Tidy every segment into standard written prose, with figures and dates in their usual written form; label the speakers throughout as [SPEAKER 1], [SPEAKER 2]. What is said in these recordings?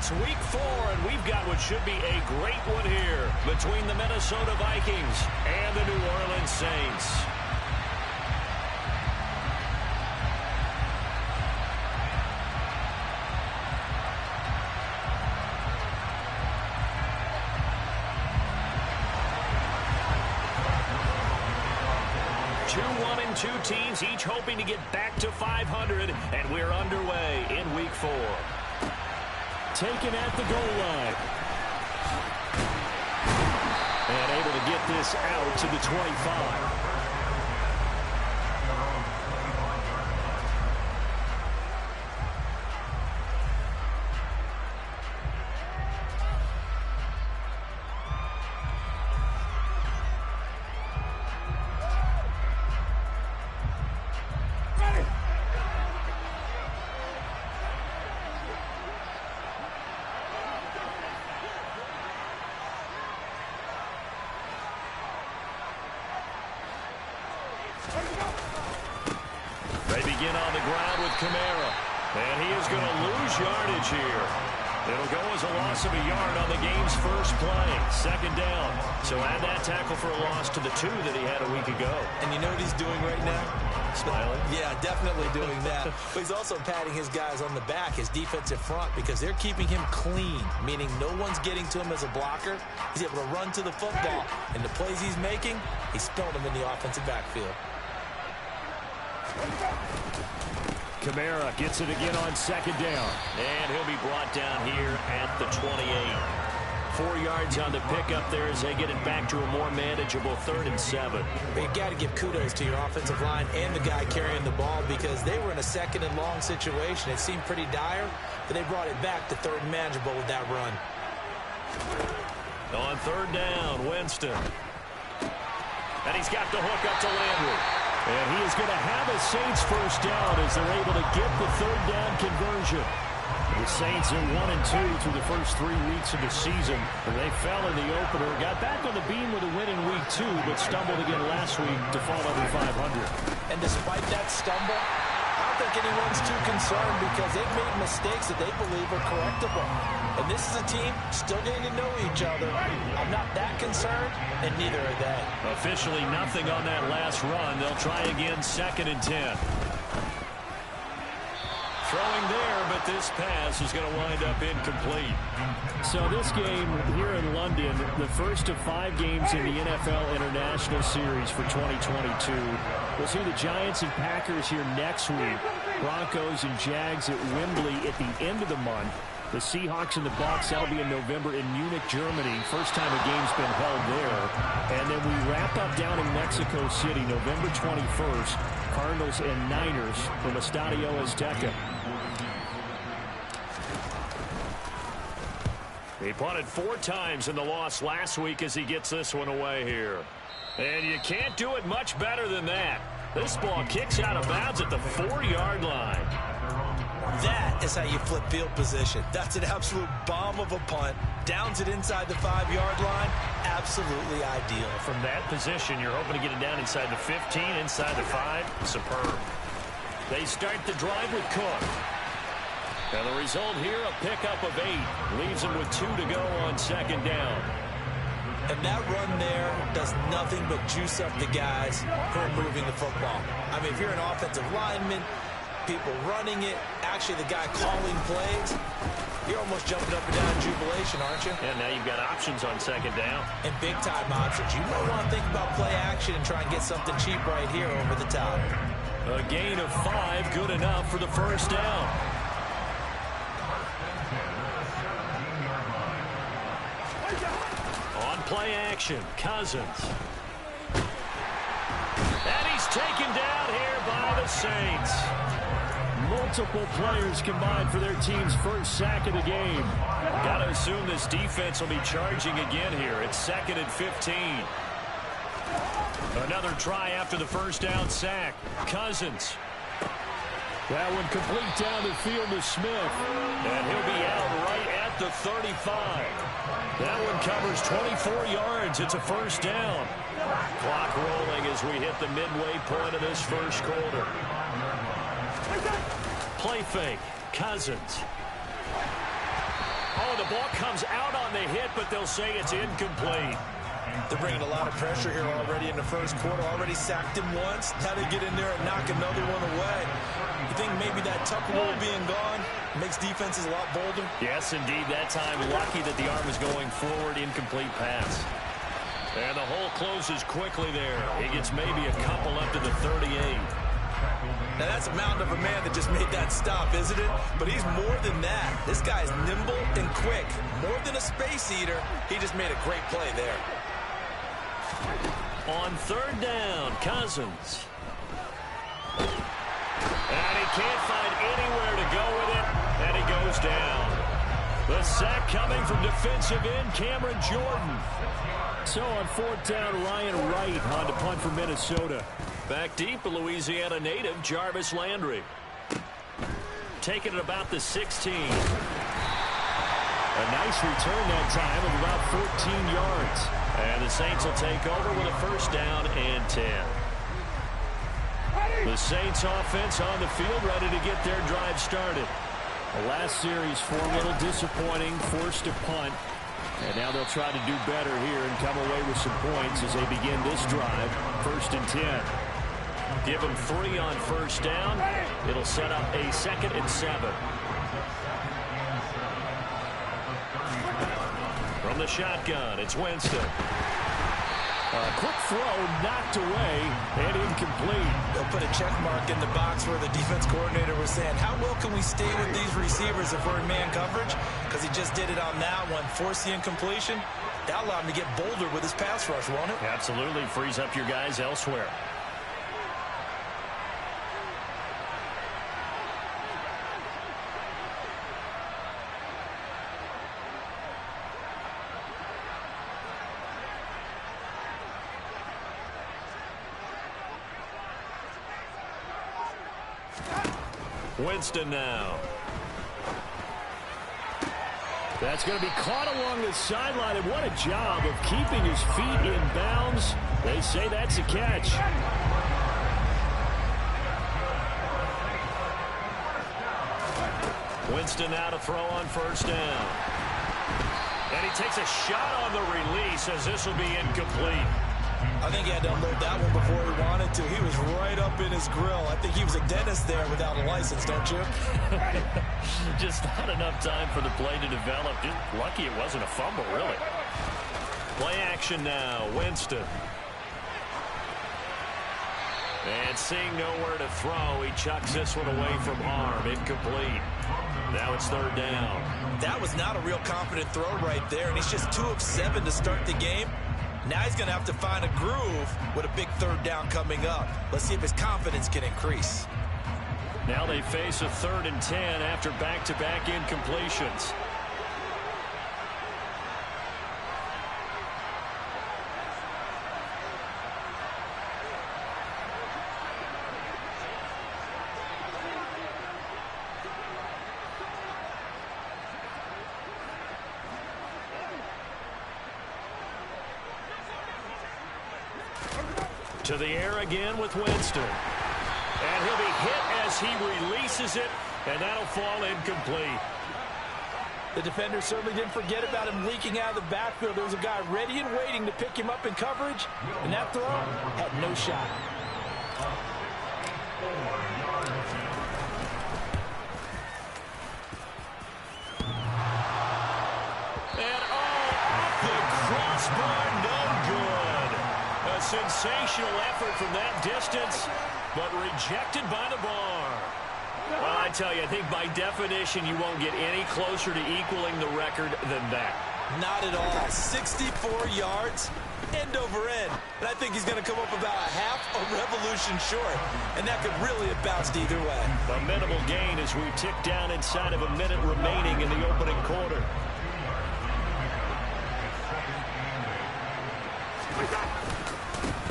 [SPEAKER 1] It's week 4, and we've got what should be a great one here between the Minnesota Vikings and the New Orleans Saints. Two teams each hoping to get back to 500, and we're underway in week 4.
[SPEAKER 2] Taken at the goal line. And able to get this out to the 25.
[SPEAKER 1] They begin on the ground with Kamara, and he is going to lose yardage here. It'll go as a loss of a yard on the game's first play. Second down. So add that tackle for a loss to the 2 that he had a week ago.
[SPEAKER 3] And you know what he's doing right now?
[SPEAKER 1] Smiling?
[SPEAKER 3] Yeah, definitely doing that. But he's also patting his guys on the back, his defensive front, because they're keeping him clean, meaning no one's getting to him as a blocker. He's able to run to the football. And the plays he's making, he's spelling them in the offensive backfield.
[SPEAKER 2] Kamara gets it again on second down.
[SPEAKER 1] And he'll be brought down here at the 28. 4 yards on the pickup there as they get it back to a more manageable 3rd and 7.
[SPEAKER 3] But you've got to give kudos to your offensive line and the guy carrying the ball, because they were in a 2nd and long situation. It seemed pretty dire, but they brought it back to 3rd and manageable with that run.
[SPEAKER 1] On 3rd down, Winston. And he's got the hook up to Landry.
[SPEAKER 2] And he is going to have a Saints first down as they're able to get the 3rd down conversion. The Saints are 1-2 through the first 3 weeks of the season. They fell in the opener, got back on the beam with a win in week 2, but stumbled again last week to fall under 500.
[SPEAKER 3] And despite that stumble, I don't think anyone's too concerned, because they've made mistakes that they believe are correctable. And this is a team still getting to know each other. I'm not that concerned, and neither are they.
[SPEAKER 1] Officially nothing on that last run. They'll try again, 2nd and 10. Throwing there, but this pass is going to wind up incomplete.
[SPEAKER 2] So this game here in London, the first of 5 games in the NFL International Series for 2022. We'll see the Giants and Packers here next week. Broncos and Jags at Wembley at the end of the month. The Seahawks and the Bucs, that'll be in November in Munich, Germany. First time a game's been held there. And then we wrap up down in Mexico City, November 21st. Cardinals and Niners from Estadio Azteca.
[SPEAKER 1] He punted 4 times in the loss last week as he gets this one away here. And you can't do it much better than that. This ball kicks out of bounds at the 4-yard line.
[SPEAKER 3] That is how you flip field position. That's an absolute bomb of a punt. Downs it inside the 5-yard line. Absolutely ideal.
[SPEAKER 1] From that position, you're hoping to get it down inside the 15, inside the 5. Superb. They start the drive with Cook. And the result here, a pickup of 8. Leaves them with 2 to go on 2nd down.
[SPEAKER 3] And that run there does nothing but juice up the guys who are moving the football. I mean, if you're an offensive lineman, people running it, actually the guy calling plays, you're almost jumping up and down in jubilation, aren't you?
[SPEAKER 1] And now you've got options on 2nd down.
[SPEAKER 3] And big-time options. You might want to think about play action and try and get something cheap right here over the top.
[SPEAKER 1] A gain of 5, good enough for the first down. On play action, Cousins. And he's taken down here by the Saints.
[SPEAKER 2] Multiple players combined for their team's first sack of the game.
[SPEAKER 1] Got to assume this defense will be charging again here. It's 2nd and 15. Another try after the first down sack. Cousins.
[SPEAKER 2] That one complete down the field to Smith.
[SPEAKER 1] And he'll be out right at the 35. That one covers 24 yards. It's a first down. Clock rolling as we hit the midway point of this first quarter. Play fake. Cousins. The ball comes out on the hit, but they'll say it's incomplete.
[SPEAKER 3] They're bringing a lot of pressure here already in the first quarter. Already sacked him once. Now they get in there and knock another one away. You think maybe that Tucker rule being gone makes defenses a lot bolder?
[SPEAKER 1] Yes, indeed. That time, lucky that the arm was going forward. Incomplete pass. And the hole closes quickly there. He gets maybe a couple up to the 38.
[SPEAKER 3] Now, that's a mountain of a man that just made that stop, isn't it? But he's more than that. This guy's nimble and quick. More than a space eater, he just made a great play there.
[SPEAKER 1] On third down, Cousins. And he can't find anywhere to go with it, and he goes down. The sack coming from defensive end, Cameron Jordan.
[SPEAKER 2] So on fourth down, Ryan Wright on to punt for Minnesota.
[SPEAKER 1] Back deep, a Louisiana native, Jarvis Landry. Taking it about the 16.
[SPEAKER 2] A nice return that time of about 14 yards.
[SPEAKER 1] And the Saints will take over with a first down and 10. The Saints offense on the field, ready to get their drive started.
[SPEAKER 2] The last series for a little disappointing, forced to punt. And now they'll try to do better here and come away with some points as they begin this drive. First and 10.
[SPEAKER 1] Give them 3 on first down. It'll set up a 2nd and 7. From the shotgun, it's Winston.
[SPEAKER 2] A quick throw knocked away and incomplete.
[SPEAKER 3] They'll put a check mark in the box where the defense coordinator was saying, how well can we stay with these receivers if we're in man coverage? Because he just did it on that one, forced the incompletion. That allowed him to get bolder with his pass rush, won't it?
[SPEAKER 1] Absolutely, frees up your guys elsewhere. Winston now.
[SPEAKER 2] That's going to be caught along the sideline, and what a job of keeping his feet in bounds. They say that's a catch.
[SPEAKER 1] Winston now to throw on first down. And he takes a shot on the release as this will be incomplete.
[SPEAKER 3] I think he had to unload that one before he wanted to. He was right up in his grill. I think he was a dentist there without a license, don't you?
[SPEAKER 1] Just not enough time for the play to develop. Just lucky it wasn't a fumble, really. Play action now, Winston. And seeing nowhere to throw, he chucks this one away from arm. Incomplete. Now it's third down.
[SPEAKER 3] That was not a real confident throw right there, and he's just 2 of 7 to start the game. Now he's going to have to find a groove with a big third down coming up. Let's see if his confidence can increase.
[SPEAKER 1] Now they face a 3rd and 10 after back-to-back incompletions. To the air again with Winston. And he'll be hit as he releases it, and that'll fall incomplete.
[SPEAKER 3] The defender certainly didn't forget about him leaking out of the backfield. There was a guy ready and waiting to pick him up in coverage, and that throw had no shot.
[SPEAKER 1] And off the crossbar, no good. A sensational effort from that distance, but rejected by the bar. Well, I tell you, I think by definition you won't get any closer to equaling the record than that.
[SPEAKER 3] Not at all. 64 yards, end over end. And I think he's going to come up about a half a revolution short. And that could really have bounced either way.
[SPEAKER 1] A minimal gain as we tick down inside of a minute remaining in the opening quarter.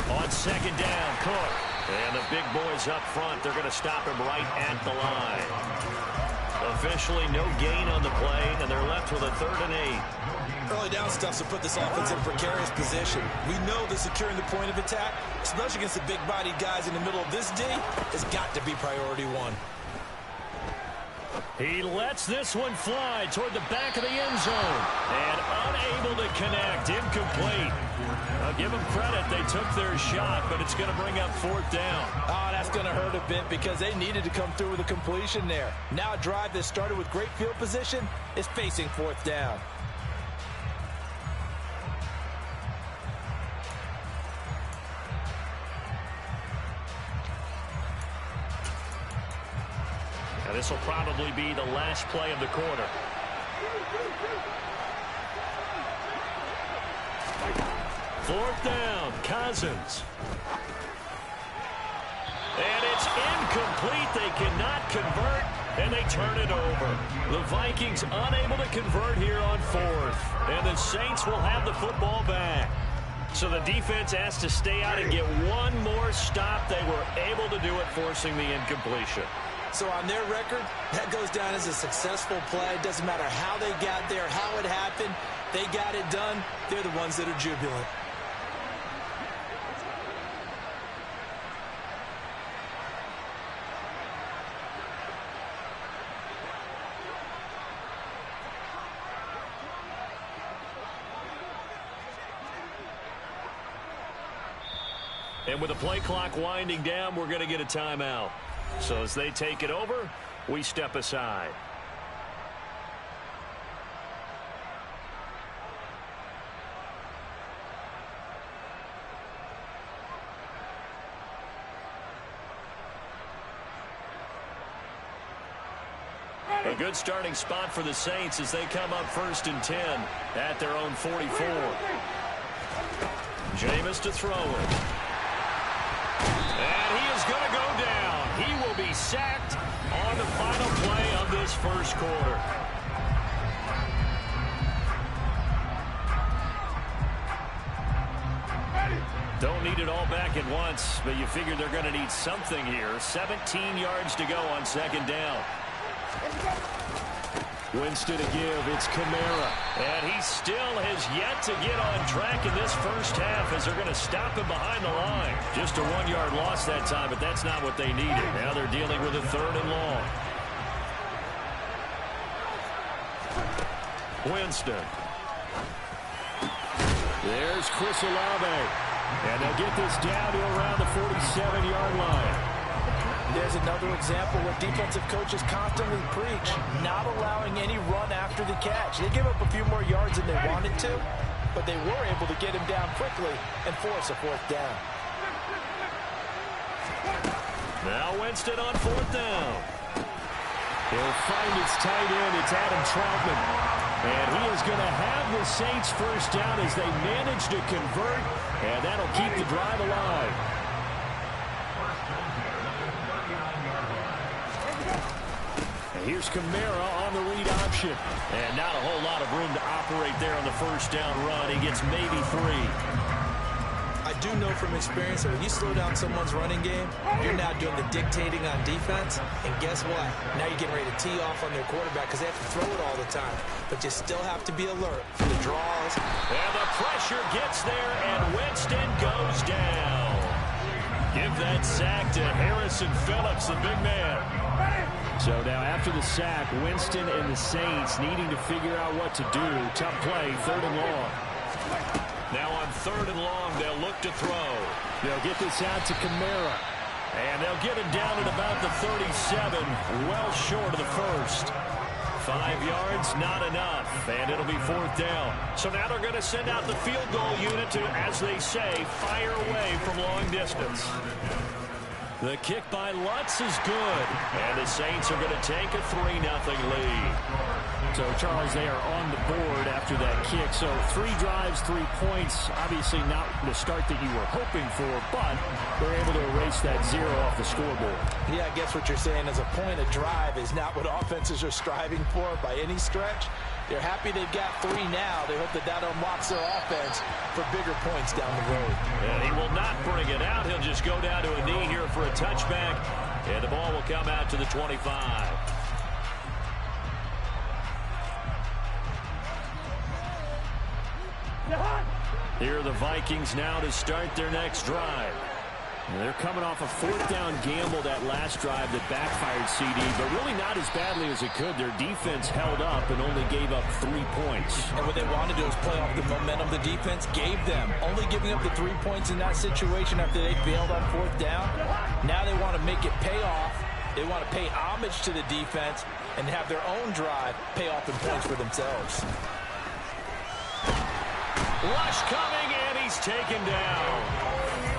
[SPEAKER 1] On second down, Cook. And the big boys up front, they're going to stop him right at the line. Officially no gain on the play, and they're left with a 3rd and 8.
[SPEAKER 3] Early down stuff to put this offense in a precarious position. We know that securing the point of attack, especially against the big-bodied guys in the middle of this D, has got to be priority 1.
[SPEAKER 1] He lets this one fly toward the back of the end zone. And unable to connect. Incomplete. I'll give them credit. They took their shot, but it's going to bring up 4th down.
[SPEAKER 3] Oh, that's going to hurt a bit because they needed to come through with a completion there. Now a drive that started with great field position is facing 4th down.
[SPEAKER 1] Now this will probably be the last play of the quarter. Fourth down, Cousins. And it's incomplete. They cannot convert, and they turn it over. The Vikings unable to convert here on 4th. And the Saints will have the football back. So the defense has to stay out and get one more stop. They were able to do it, forcing the incompletion.
[SPEAKER 3] So on their record, that goes down as a successful play. It doesn't matter how they got there, how it happened. They got it done. They're the ones that are jubilant.
[SPEAKER 1] And with the play clock winding down, we're going to get a timeout. So as they take it over, we step aside. A good starting spot for the Saints as they come up 1st and 10 at their own 44. Jameis to throw it. And he is going to go down. He will be sacked on the final play of this first quarter. Don't need it all back at once, but you figure they're going to need something here. 17 yards to go on 2nd down. Winston to give. It's Kamara. And he still has yet to get on track in this first half as they're going to stop him behind the line. Just a 1-yard loss that time, but that's not what they needed. Now they're dealing with a 3rd and long. Winston. There's Chris Olave. And they'll get this down to around the 47-yard line.
[SPEAKER 3] There's another example where defensive coaches constantly preach, not allowing any run after the catch. They give up a few more yards than they wanted to, but they were able to get him down quickly and force a 4th down.
[SPEAKER 1] Now Winston on 4th down.
[SPEAKER 2] He'll find his tight end. It's Adam Troutman. And he is going to have the Saints 1st down as they manage to convert, and that'll keep the drive alive. Here's Kamara on the read option.
[SPEAKER 1] And not a whole lot of room to operate there on the 1st down run. He gets maybe 3.
[SPEAKER 3] I do know from experience that when you slow down someone's running game, you're now doing the dictating on defense. And guess what? Now you're getting ready to tee off on their quarterback because they have to throw it all the time. But you still have to be alert for the draws.
[SPEAKER 1] And the pressure gets there, and Winston goes down. Give that sack to Harrison Phillips, the big man.
[SPEAKER 2] So now after the sack, Winston and the Saints needing to figure out what to do. Tough play, 3rd and long.
[SPEAKER 1] Now on 3rd and long, they'll look to throw.
[SPEAKER 2] They'll get this out to Kamara.
[SPEAKER 1] And they'll get him down at about the 37, well short of the 1st. 5 yards, not enough, and it'll be 4th down. So now they're going to send out the field goal unit to, as they say, fire away from long distance. The kick by Lutz is good, and the Saints are going to take a 3-0 lead.
[SPEAKER 2] So, Charles, they are on the board after that kick. So 3 drives, 3 points. Obviously not the start that you were hoping for, but they're able to erase that 0 off the scoreboard.
[SPEAKER 3] Yeah, I guess what you're saying is a point of drive is not what offenses are striving for by any stretch. They're happy they've got 3 now. They hope that that unlocks their offense for bigger points down the road.
[SPEAKER 1] And he will not bring it out. He'll just go down to a knee here for a touchback, and the ball will come out to the 25. Here are the Vikings now to start their next drive.
[SPEAKER 2] And they're coming off a fourth down gamble that last drive that backfired CD, but really not as badly as it could. Their defense held up and only gave up 3 points.
[SPEAKER 3] And what they wanted to do was play off the momentum the defense gave them. Only giving up the 3 points in that situation after they failed on fourth down. Now they want to make it pay off. They want to pay homage to the defense and have their own drive pay off in points for themselves.
[SPEAKER 1] Rush coming, and he's taken down.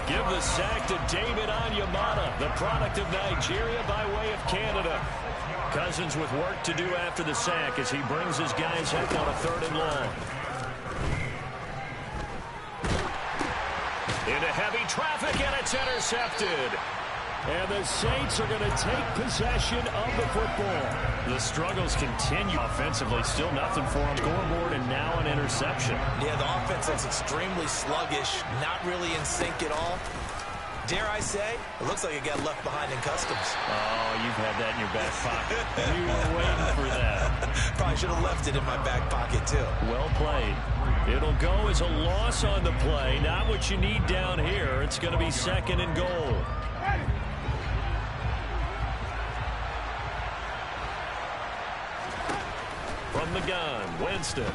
[SPEAKER 1] Give the sack to David Onyemata, the product of Nigeria by way of Canada. Cousins with work to do after the sack as he brings his guys up on a 3rd and long. Into heavy traffic, and it's intercepted.
[SPEAKER 2] And the Saints are going to take possession of the football.
[SPEAKER 1] The struggles continue offensively. Still nothing for them. Scoreboard and now an interception.
[SPEAKER 3] Yeah, the offense looks extremely sluggish, not really in sync at all. Dare I say, it looks like it got left behind in customs.
[SPEAKER 1] Oh, you've had that in your back pocket. You were waiting for that.
[SPEAKER 3] Probably should have left it in my back pocket, too.
[SPEAKER 1] Well played. It'll go as a loss on the play. Not what you need down here. It's going to be 2nd and goal. From the gun, Winston.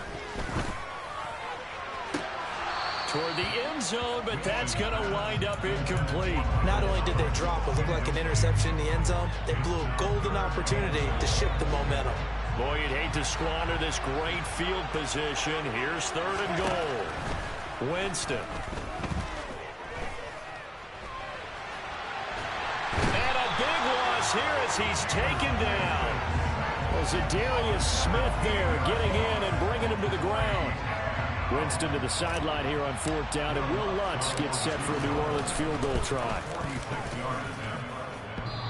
[SPEAKER 1] Toward the end zone, but that's going to wind up incomplete.
[SPEAKER 3] Not only did they drop what looked like an interception in the end zone, they blew a golden opportunity to shift the momentum.
[SPEAKER 1] Boy, you'd hate to squander this great field position. Here's 3rd and goal. Winston. And a big loss here as he's taken down.
[SPEAKER 2] Well, Zadarius Smith there getting in and bringing him to the ground. Winston to the sideline here on 4th down, and Will Lutz gets set for a New Orleans field goal try.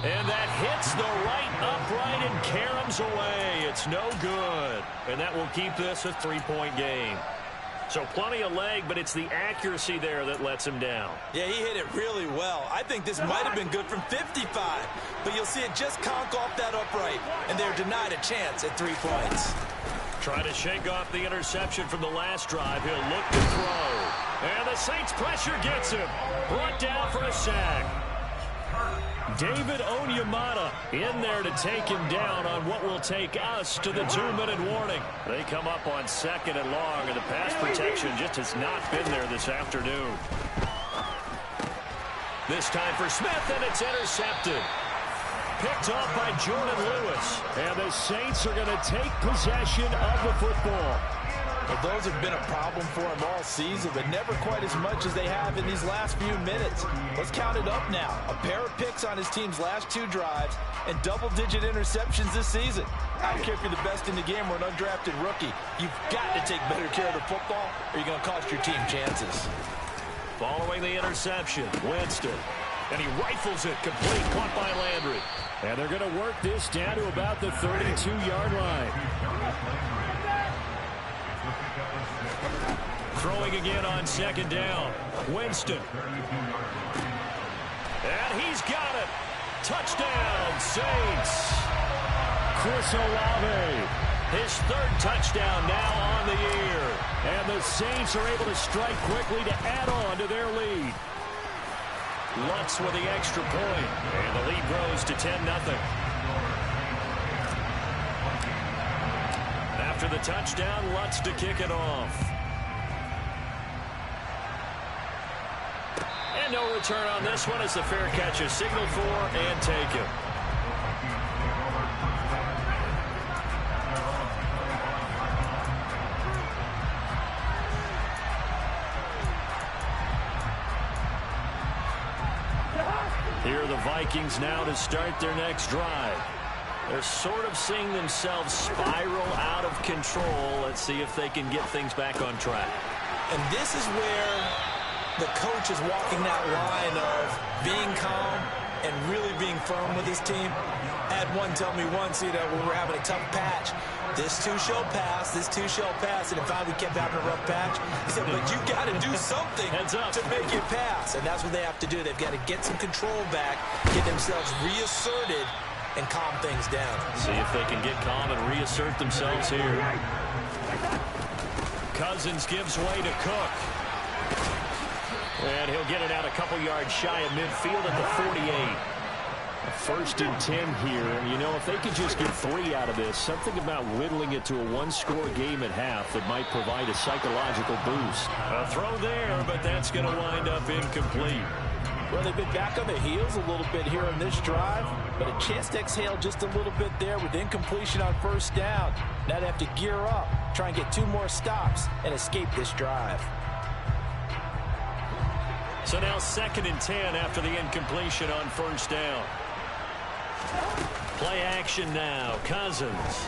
[SPEAKER 1] And that hits the right upright and caroms away. It's no good. And that will keep this a 3-point game. So plenty of leg, but it's the accuracy there that lets him down.
[SPEAKER 3] Yeah, he hit it really well. I think this might have been good from 55. But you'll see it just conk off that upright, and they're denied a chance at 3 points.
[SPEAKER 1] Trying to shake off the interception from the last drive. He'll look to throw. And the Saints pressure gets him. Brought down for a sack. David Onyemata in there to take him down on what will take us to the 2-minute warning. They come up on 2nd and long, and the pass protection just has not been there this afternoon. This time for Smith, and it's intercepted. Picked off by Jordan Lewis.
[SPEAKER 2] And the Saints are going to take possession of the football.
[SPEAKER 3] Well, those have been a problem for them all season, but never quite as much as they have in these last few minutes. Let's count it up now. A pair of picks on his team's last 2 drives and double-digit interceptions this season. I don't care if you're the best in the game or an undrafted rookie. You've got to take better care of the football or you're going to cost your team chances.
[SPEAKER 1] Following the interception, Winston. And he rifles it complete, caught by Landry.
[SPEAKER 2] And they're going to work this down to about the 32-yard line.
[SPEAKER 1] Throwing again on 2nd down. Winston. And he's got it. Touchdown, Saints.
[SPEAKER 2] Chris Olave.
[SPEAKER 1] His 3rd touchdown now on the year.
[SPEAKER 2] And the Saints are able to strike quickly to add on to their lead.
[SPEAKER 1] Lutz with the extra point. And the lead grows to 10-0. After the touchdown, Lutz to kick it off. And no return on this one as the fair catch is signaled for and taken. Here are the Vikings now to start their next drive. They're sort of seeing themselves spiral out of control. Let's see if they can get things back on track.
[SPEAKER 3] And this is where the coach is walking that line of being calm and really being firm with his team. I had one tell me once, when we were having a tough patch, this too shall pass, this too shall pass, and if we kept having a rough patch, he said, but you got to do something to make it pass. And that's what they have to do. They've got to get some control back, get themselves reasserted, and calm things down.
[SPEAKER 1] See if they can get calm and reassert themselves here. Cousins gives way to Cook. And he'll get it out a couple yards shy of midfield at the 48.
[SPEAKER 2] First and 10 here. You know, if they could just get 3 out of this, something about whittling it to a one-score game at half that might provide a psychological boost.
[SPEAKER 1] A throw there, but that's going to wind up incomplete.
[SPEAKER 3] Well, they've been back on their heels a little bit here on this drive, but a chance to exhale just a little bit there with incompletion on first down. Now they have to gear up, try and get 2 more stops, and escape this drive.
[SPEAKER 1] So now 2nd and 10 after the incompletion on first down. Play action now. Cousins.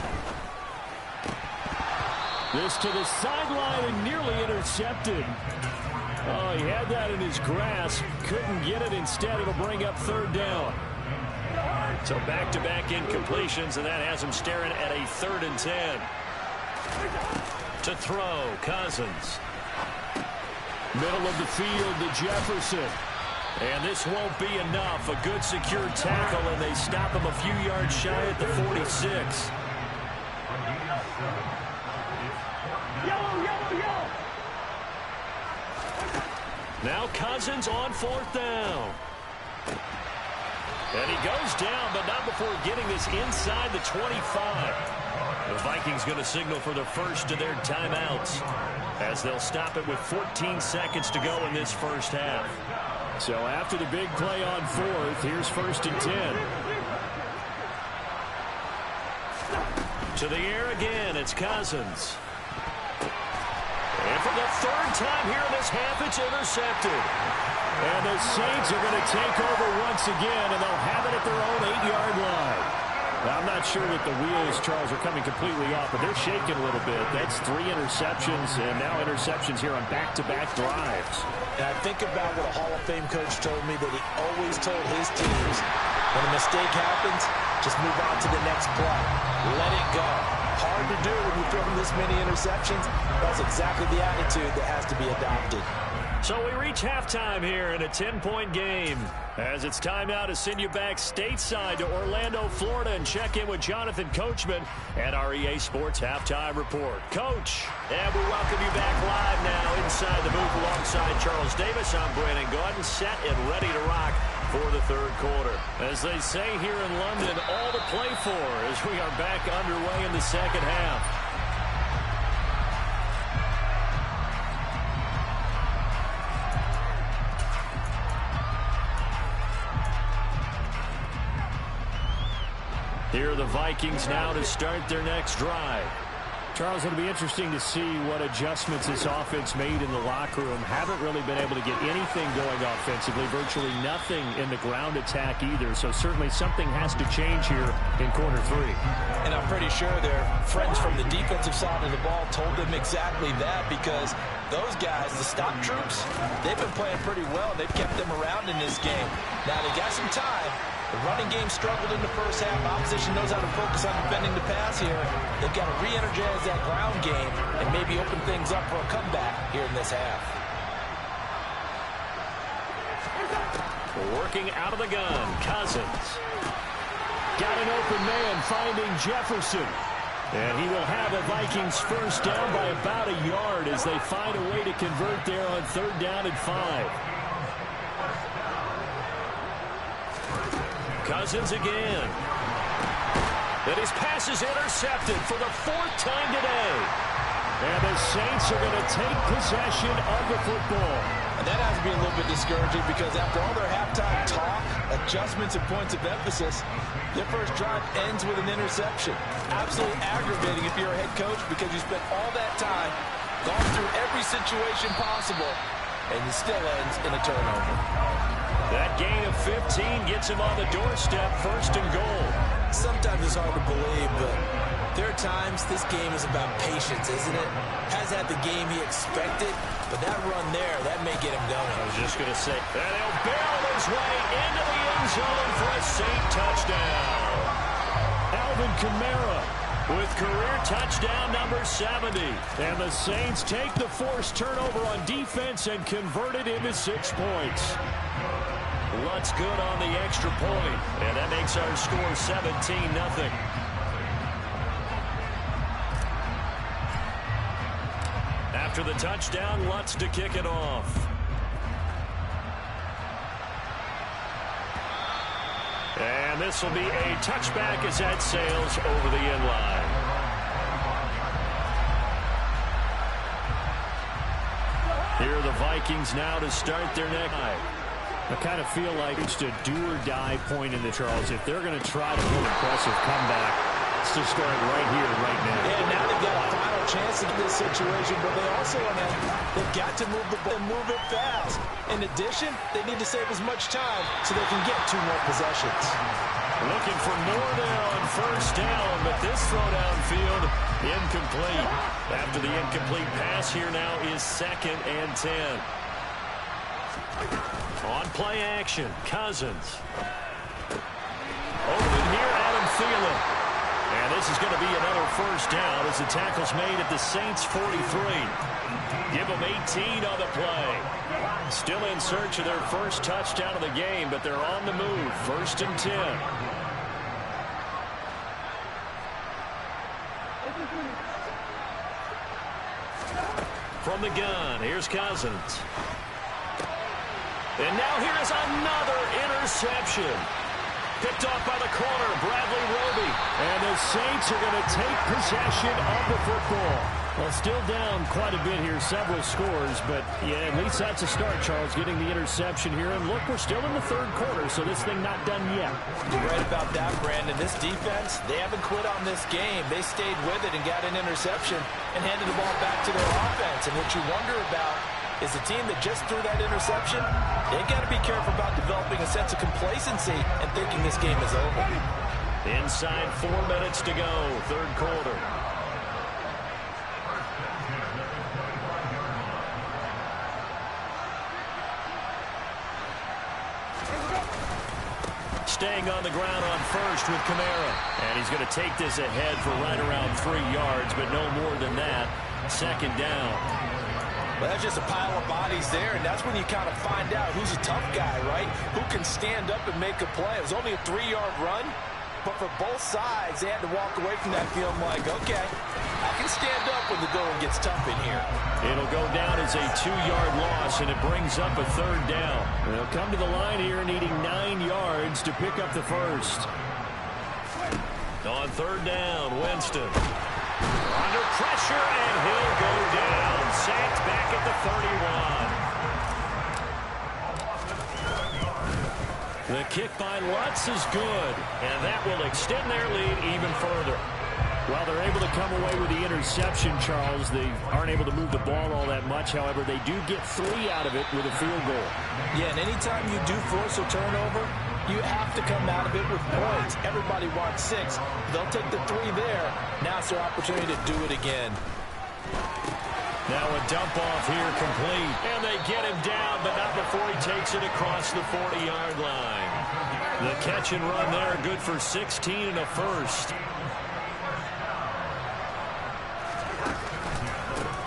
[SPEAKER 2] This to the sideline and nearly intercepted. Oh, he had that in his grasp. Couldn't get it. Instead, it'll bring up 3rd down.
[SPEAKER 1] So back-to-back incompletions, and that has him staring at a 3rd and 10. To throw, Cousins.
[SPEAKER 2] Middle of the field to Jefferson.
[SPEAKER 1] And this won't be enough. A good secure tackle, and they stop him a few yards shy at the 46. Now Cousins on 4th down. And he goes down, but not before getting this inside the 25. The Vikings going to signal for the first of their timeouts as they'll stop it with 14 seconds to go in this first half.
[SPEAKER 2] So after the big play on 4th, here's 1st and 10.
[SPEAKER 1] To the air again, it's Cousins. And for the 3rd time here in this half, it's intercepted.
[SPEAKER 2] And the Saints are going to take over once again, and they'll have it at their own 8-yard line. Now, I'm not sure that the wheels, Charles, are coming completely off, but they're shaking a little bit. That's 3 interceptions, and now interceptions here on back-to-back drives.
[SPEAKER 3] And I think about what a Hall of Fame coach told me, that he always told his teams, when a mistake happens, just move on to the next play. Let it go. Hard to do when you throw this many interceptions. That's exactly the attitude that has to be adopted.
[SPEAKER 1] So we reach halftime here in a 10-point game. As it's time now to send you back stateside to Orlando, Florida, and check in with Jonathan Coachman at our EA Sports Halftime Report. Coach, and we welcome you back live now inside the booth alongside Charles Davis. I'm Brandon Gaudin, set and ready to rock for the 3rd quarter. As they say here in London, all to play for as we are back underway in the 2nd half. Here are the Vikings now to start their next drive.
[SPEAKER 2] Charles, it'll be interesting to see what adjustments this offense made in the locker room. Haven't really been able to get anything going offensively, virtually nothing in the ground attack either. So certainly something has to change here in quarter 3.
[SPEAKER 3] And I'm pretty sure their friends from the defensive side of the ball told them exactly that, because those guys, the stock troops, they've been playing pretty well. They've kept them around in this game. Now they got some time. The running game struggled in the first half. Opposition knows how to focus on defending the pass here. They've got to re-energize that ground game and maybe open things up for a comeback here in this half.
[SPEAKER 1] Working out of the gun, Cousins.
[SPEAKER 2] Got an open man finding Jefferson. And he will have a Vikings first down by about a yard as they find a way to convert there on 3rd down and 5.
[SPEAKER 1] Cousins again. And his pass is intercepted for the 4th time today.
[SPEAKER 2] And the Saints are going to take possession of the football.
[SPEAKER 3] And that has to be a little bit discouraging, because after all their halftime talk, adjustments, and points of emphasis, their first drive ends with an interception. Absolutely aggravating if you're a head coach, because you spent all that time, gone through every situation possible, and it still ends in a turnover.
[SPEAKER 1] That gain of 15 gets him on the doorstep, 1st and goal.
[SPEAKER 3] Sometimes it's hard to believe, but there are times this game is about patience, isn't it? Has had the game he expected, but that run there, that may get him going.
[SPEAKER 1] I was just going to say, and he'll barrel his way into the end zone for a Saint touchdown.
[SPEAKER 2] Alvin Kamara
[SPEAKER 1] with career touchdown number 70.
[SPEAKER 2] And the Saints take the forced turnover on defense and convert it into 6 points.
[SPEAKER 1] Lutz good on the extra point, and that makes our score 17-0. After the touchdown, Lutz to kick it off. And this will be a touchback as that sails over the end line. Here are the Vikings now to start their next night.
[SPEAKER 2] I kind of feel like it's a do-or-die point in the Charles. If they're going to try to pull an impressive comeback, it's to start right here, right now.
[SPEAKER 3] Yeah, now they've got a final chance in this situation, but they also they've got to move the ball and move it fast. In addition, they need to save as much time so they can get 2 more possessions.
[SPEAKER 1] Looking for more there on first down, but this throw downfield incomplete. After the incomplete pass, here now is 2nd and 10. On play action, Cousins. Open here, Adam Thielen. And this is going to be another first down as the tackle's made at the Saints' 43. Give them 18 on the play. Still in search of their first touchdown of the game, but they're on the move. 1st and 10. From the gun, here's Cousins. And now here is another interception. Picked off by the corner, Bradley Roby.
[SPEAKER 2] And the Saints are going to take possession of the football. Well, still down quite a bit here, several scores, but yeah, at least that's a start, Charles, getting the interception here. And look, we're still in the 3rd quarter, so this thing not done yet.
[SPEAKER 3] You're right about that, Brandon. This defense, they haven't quit on this game. They stayed with it and got an interception and handed the ball back to their offense. And what you wonder about is the team that just threw that interception, they got to be careful about developing a sense of complacency and thinking this game is over.
[SPEAKER 1] Inside 4 minutes to go, 3rd quarter. Staying on the ground on first with Kamara. And he's going to take this ahead for right around 3 yards, but no more than that. 2nd down.
[SPEAKER 3] Well, that's just a pile of bodies there, and that's when you kind of find out who's a tough guy, right? Who can stand up and make a play. It was only a 3-yard run, but for both sides, they had to walk away from that feeling like, okay, I can stand up when the going gets tough in here.
[SPEAKER 1] It'll go down as a 2-yard loss, and it brings up a 3rd down.
[SPEAKER 2] They'll come to the line here needing 9 yards to pick up the first.
[SPEAKER 1] On 3rd down, Winston. Under pressure, and he'll go down. Sacked back at the 31. The kick by Lutz is good, and that will extend their lead even further.
[SPEAKER 2] Well, they're able to come away with the interception, Charles. They aren't able to move the ball all that much. However, they do get 3 out of it with a field goal.
[SPEAKER 3] Yeah, and anytime you do force a turnover, you have to come out of it with points. Everybody wants 6. They'll take the 3 there. Now it's their opportunity to do it again.
[SPEAKER 1] Now a dump off here complete. And they get him down, but not before he takes it across the 40-yard line. The catch and run there, good for 16 and a first.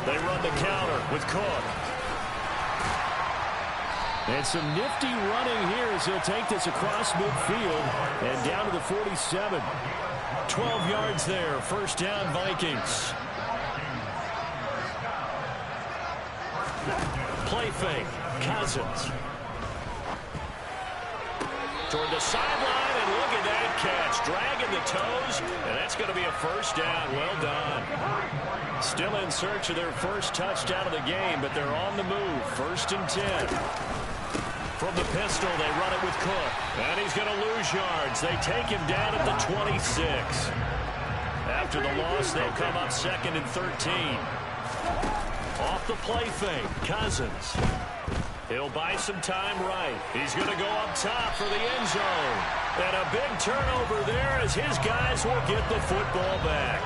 [SPEAKER 1] They run the counter with Cook.
[SPEAKER 2] And some nifty running here as he'll take this across midfield and down to the 47.
[SPEAKER 1] 12 yards there. 1st down, Vikings. Play fake. Cousins. Toward the sideline, and look at that catch. Dragging the toes, and that's going to be a 1st down. Well done. Still in search of their first touchdown of the game, but they're on the move. 1st and 10. From the pistol, they run it with Cook. And he's going to lose yards. They take him down at the 26. After the loss, they'll come up 2nd and 13. Off the play fake, Cousins. He'll buy some time right. He's going to go up top for the end zone. And a big turnover there as his guys will get the football back.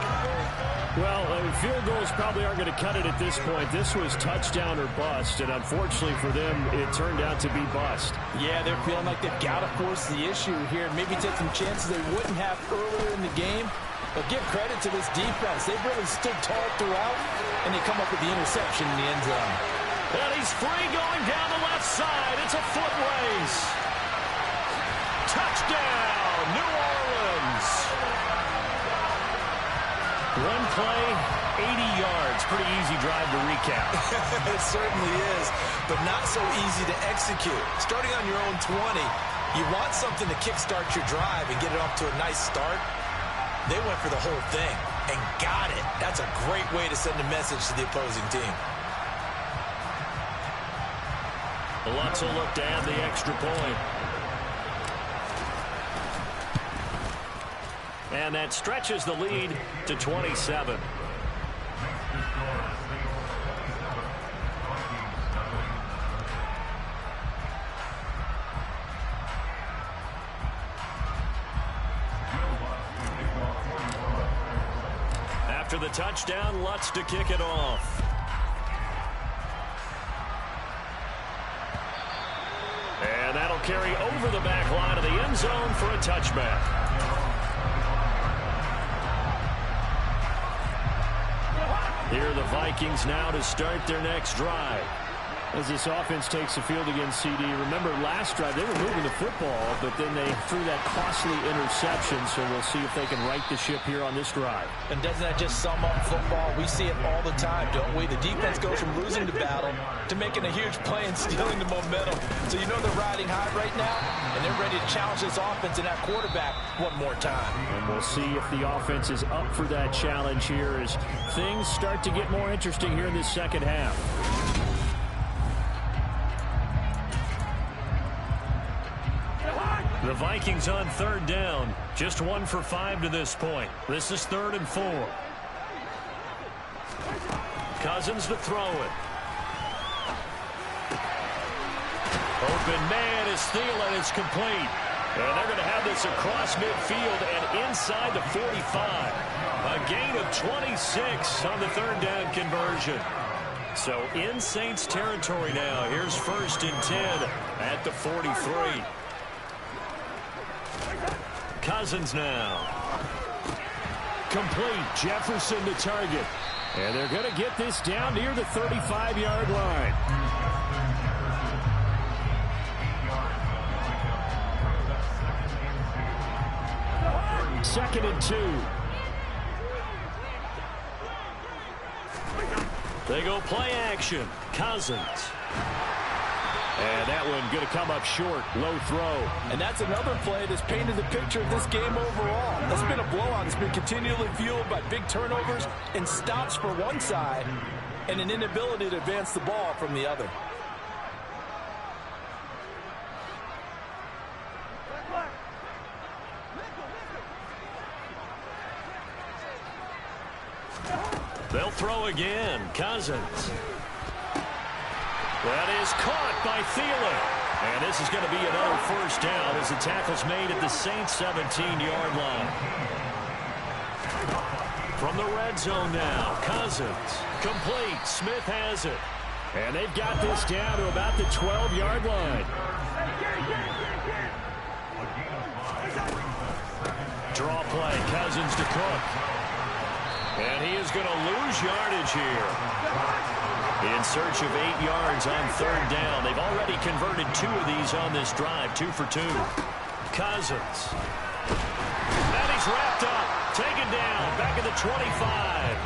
[SPEAKER 2] Well, field goals probably aren't going to cut it at this point. This was touchdown or bust, and unfortunately for them, it turned out to be bust.
[SPEAKER 3] Yeah, they're feeling like they've got to force the issue here and maybe take some chances they wouldn't have earlier in the game. But give credit to this defense. They've really stood tall throughout, and they come up with the interception in the end zone.
[SPEAKER 1] And he's free going down the left side. It's a foot race. Touchdown, New Orleans. One play, 80 yards. Pretty easy drive to recap.
[SPEAKER 3] It certainly is, but not so easy to execute. Starting on your own 20, You want something to kickstart your drive and get it off to a nice start. They went for the whole thing and got it. That's a great way to send a message to the opposing team.
[SPEAKER 1] Lutz will look to add the extra point. And that stretches the lead to 27. After the touchdown, Lutz to kick it off. And that'll carry over the back line of the end zone for a touchback. Here are the Vikings now to start their next drive.
[SPEAKER 2] As this offense takes the field against CD, remember last drive they were moving the football, but then they threw that costly interception, so we'll see if they can right the ship here on this drive.
[SPEAKER 3] And doesn't that just sum up football? We see it all the time, don't we? The defense goes from losing the battle to making a huge play and stealing the momentum. So you know they're riding high right now, and they're ready to challenge this offense and that quarterback one more time.
[SPEAKER 2] And we'll see if the offense is up for that challenge here as things start to get more interesting here in this second half.
[SPEAKER 1] The Vikings on third down. Just 1 for 5 to this point. This is 3rd and 4. Cousins to throw it. Open man is Thielen. It's complete. And they're going to have this across midfield and inside the 45. A gain of 26 on the 3rd down conversion. So in Saints territory now. Here's 1st and 10 at the 43. Cousins now.
[SPEAKER 2] Complete. Jefferson to target. And they're going to get this down near the 35-yard line. Second and 2.
[SPEAKER 1] They go play action. Cousins.
[SPEAKER 2] And that one going to come up short. Low throw.
[SPEAKER 3] And that's another play that's painted the picture of this game overall. That's been a blowout. It's been continually fueled by big turnovers and stops for one side and an inability to advance the ball from the other.
[SPEAKER 1] They'll throw again. Cousins. That is caught by Thielen. And this is going to be another 1st down as the tackle's made at the Saints' 17-yard line. From the red zone now, Cousins. Complete. Smith has it.
[SPEAKER 2] And they've got this down to about the 12-yard line.
[SPEAKER 1] Draw play. Cousins to Cook. And he is going to lose yardage here. In search of 8 yards on 3rd down. They've already converted 2 of these on this drive. 2 for 2. Cousins. And he's wrapped up. Taken down. Back at the 25.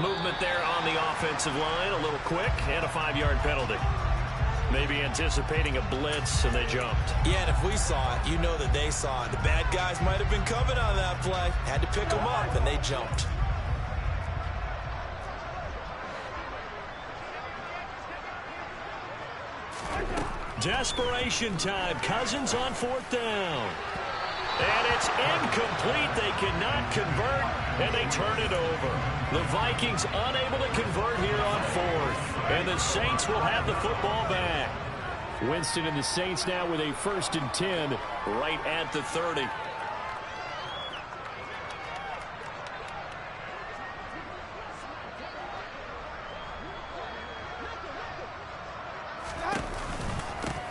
[SPEAKER 1] Movement there on the offensive line. A little quick. And a 5-yard penalty. Maybe anticipating a blitz, and they jumped.
[SPEAKER 3] Yeah, and if we saw it, you know that they saw it. The bad guys might have been coming on that play. Had to pick them up, and they jumped.
[SPEAKER 1] Desperation time. Cousins on 4th down. And it's incomplete. They cannot convert, and they turn it over. The Vikings unable to convert here on 4th. And the Saints will have the football back.
[SPEAKER 2] Winston and the Saints now with a 1st and 10
[SPEAKER 1] right at the 30.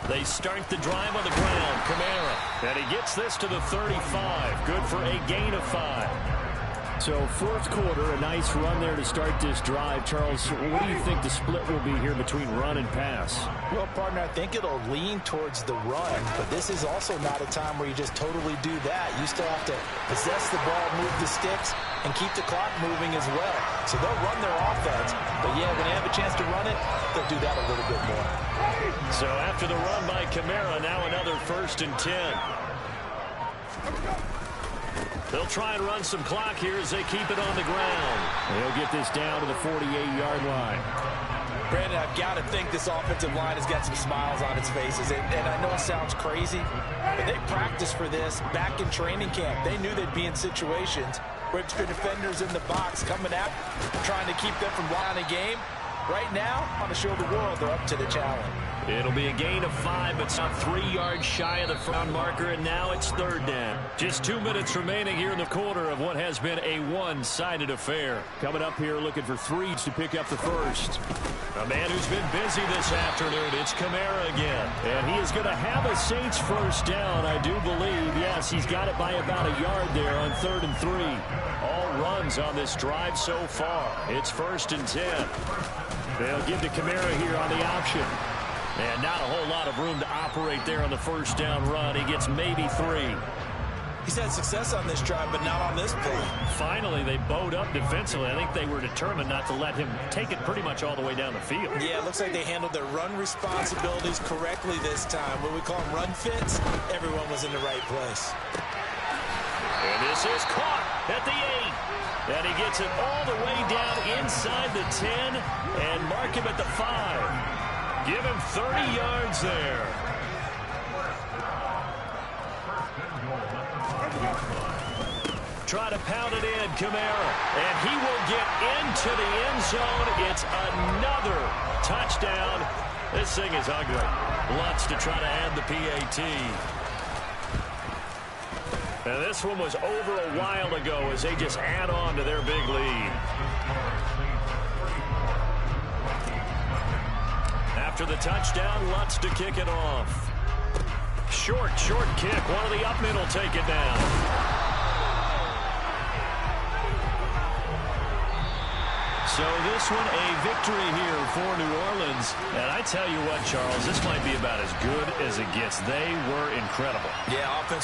[SPEAKER 1] They start the drive on the ground. Kamara. And he gets this to the 35. Good for a gain of 5.
[SPEAKER 2] So fourth quarter, a nice run there to start this drive. Charles, what do you think the split will be here between run and pass?
[SPEAKER 3] Well, partner, I think it'll lean towards the run, but this is also not a time where you just totally do that. You still have to possess the ball, move the sticks, and keep the clock moving as well. So they'll run their offense, but yeah, when they have a chance to run it, they'll do that a little bit more.
[SPEAKER 1] So after the run by Kamara, now another 1st and 10. They'll try and run some clock here as they keep it on the ground.
[SPEAKER 2] They'll get this down to the 48-yard line.
[SPEAKER 3] Brandon, I've got to think this offensive line has got some smiles on its faces. And I know it sounds crazy, but they practiced for this back in training camp. They knew they'd be in situations where extra defenders in the box coming out, trying to keep them from blowing a game. Right now, on to show the world they're up to the challenge.
[SPEAKER 1] It'll be a gain of 5, but some 3 yards shy of the front marker, and now it's 3rd down. Just 2 minutes remaining here in the quarter of what has been a one-sided affair.
[SPEAKER 2] Coming up here looking for 3 to pick up the first.
[SPEAKER 1] A man who's been busy this afternoon, it's Kamara again.
[SPEAKER 2] And he is going to have a Saints first down, I do believe. Yes, he's got it by about a yard there on 3rd and 3.
[SPEAKER 1] All runs on this drive so far. It's 1st and 10.
[SPEAKER 2] They'll give to Kamara here on the option.
[SPEAKER 1] And not a whole lot of room to operate there on the first down run. He gets maybe 3.
[SPEAKER 3] He's had success on this drive, but not on this play.
[SPEAKER 1] Finally, they bowed up defensively. I think they were determined not to let him take it pretty much all the way down the field.
[SPEAKER 3] Yeah, it looks like they handled their run responsibilities correctly this time. What we call them run fits, everyone was in the right place.
[SPEAKER 1] And this is caught at the 8. And he gets it all the way down inside the 10 and mark him at the 5. Give him 30 yards there. Try to pound it in, Kamara. And he will get into the end zone. It's another touchdown. This thing is ugly. Lutz to try to add the PAT. And this one was over a while ago as they just add on to their big lead. After the touchdown, Lutz to kick it off. Short kick. One of the up middle take it down. So this one a victory here for New Orleans. And I tell you what, Charles, this might be about as good as it gets. They were incredible.
[SPEAKER 3] Yeah, offense